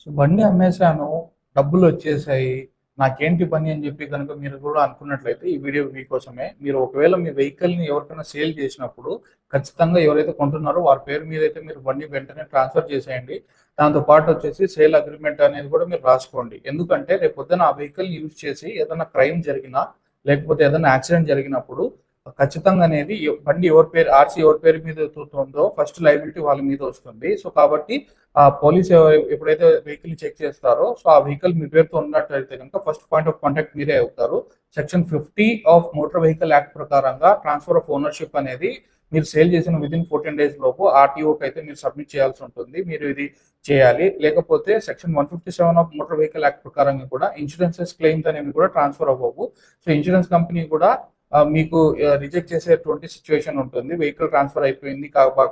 So బండి అమ్మేశాను, డబ్బులొచ్చేసాయి. నాకేంటి పని అని జెప్పి గనుక మీరు గూడా అనుకున్నట్లయితే ఈ వీడియో మీకోసమే. మీరు ఒకవేళ మీ వెహికల్‌ని ఎవరికైనా సేల్ చేసినప్పుడు ఖచ్చితంగా ఎవరైతే కొంటున్నారో వారి పేరు మీదైతే మీరు బండి వెంటనే ట్రాన్స్‌ఫర్ చేసేయండి. దాంతో పాటొచ్చేసి సేల్ అగ్రీమెంట్ అనేది కూడా మీరు రాసుకోండి. ఎందుకంటే రేపొద్దున ఆ వెహికల్‌ని యూజ్ చేసి ఏదైనా క్రైమ్ జరిగినా, లేకపోతే ఏదైనా యాక్సిడెంట్ జరిగినప్పుడు ఖచ్చితంగా అనేది బండి ఎవరి పేరు ఆర్‌సీ ఎవరి పేరు మీద ఉందో ఫస్ట్ లయబిలిటీ వాళ్ళ మీద వస్తుంది. సో కాబట్టి ఆ పోలీస్ ఎప్పుడైతే వెహికల్ చెక్ చేస్తారో సో ఆ వెహికల్ మీ పేరుతో ఉన్నట్టయితే కనుక ఫస్ట్ పాయింట్ ఆఫ్ కాంటాక్ట్ మీరే అవుతారు. Section 50 of motor vehicle act ప్రకారంగా ట్రాన్స్ఫర్ ఆఫ్ ఓనర్షిప్ అనేది మీరు సేల్ చేసిన విదిన్ 14 డేస్ లోపు ఆర్టీఓకి అయితే మీరు సబ్మిట్ చేయాల్సి ఉంటుంది. మీరు ఇది చేయాలి. లేకపోతే section 157 of motor vehicle act ప్రకారంగా కూడా ఇన్సూరెన్సెస్ క్లెయిమ్స్ అనేవి కూడా ట్రాన్స్ఫర్ అవ్వవు. సో ఇన్సూరెన్స్ కంపెనీ కూడా మీకు రిజెక్ట్ చేసేటువంటి సిచ్యువేషన్ ఉంటుంది. వెహికల్ ట్రాన్స్ఫర్ అయిపోయింది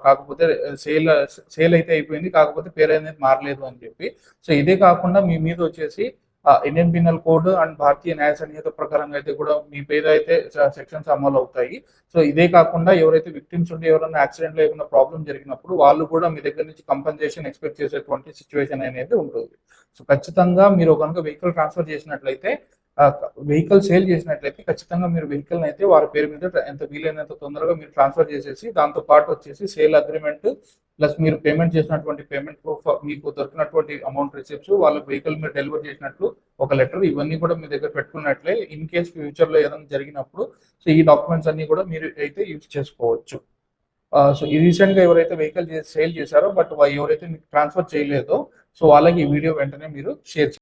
కాకపోతే సేల్ సేల్ అయితే అయిపోయింది, కాకపోతే పేరు అనేది మారలేదు అని చెప్పి. సో ఇదే కాకుండా మీ మీద వచ్చేసి ఇండియన్ పీనల్ కోడ్ అండ్ భారతీయ న్యాయ సంహిత ప్రకారంగా అయితే కూడా మీ పేరు అయితే సెక్షన్స్ అమలు అవుతాయి. సో ఇదే కాకుండా ఎవరైతే విక్టిమ్స్ ఉండి ఎవరైనా యాక్సిడెంట్ లో ఏమైనా ప్రాబ్లం జరిగినప్పుడు వాళ్ళు కూడా మీ దగ్గర నుంచి కంపెన్సేషన్ ఎక్స్పెక్ట్ చేసేటువంటి సిచ్యువేషన్ అనేది ఉంటుంది. సో ఖచ్చితంగా మీరు కనుక వెహికల్ ట్రాన్స్ఫర్ చేసినట్లయితే వెహికల్ సేల్ చేసినట్లయితే ఖచ్చితంగా మీరు వెహికల్ అయితే వారి పేరు మీద ఎంత వీలైనంత తొందరగా మీరు ట్రాన్స్ఫర్ చేసేసి దాంతో పాటు వచ్చేసి సేల్ అగ్రిమెంట్ ప్లస్ మీరు పేమెంట్ చేసినటువంటి పేమెంట్ ప్రూఫ్, మీకు దొరికినటువంటి అమౌంట్ రిసిప్ట్స్, వాళ్ళ వెహికల్ మీరు డెలివర్ చేసినట్లు ఒక లెటర్, ఇవన్నీ కూడా మీ దగ్గర పెట్టుకున్నట్లే ఇన్ కేస్ ఫ్యూచర్ లో ఏదైనా జరిగినప్పుడు సో ఈ డాక్యుమెంట్స్ అన్ని కూడా మీరు అయితే యూజ్ చేసుకోవచ్చు. సో ఈ రీసెంట్ గా ఎవరైతే వెహికల్ సేల్ చేశారో బట్ ఎవరైతే మీకు ట్రాన్స్ఫర్ చేయలేదో సో వాళ్ళకి ఈ వీడియో వెంటనే మీరు షేర్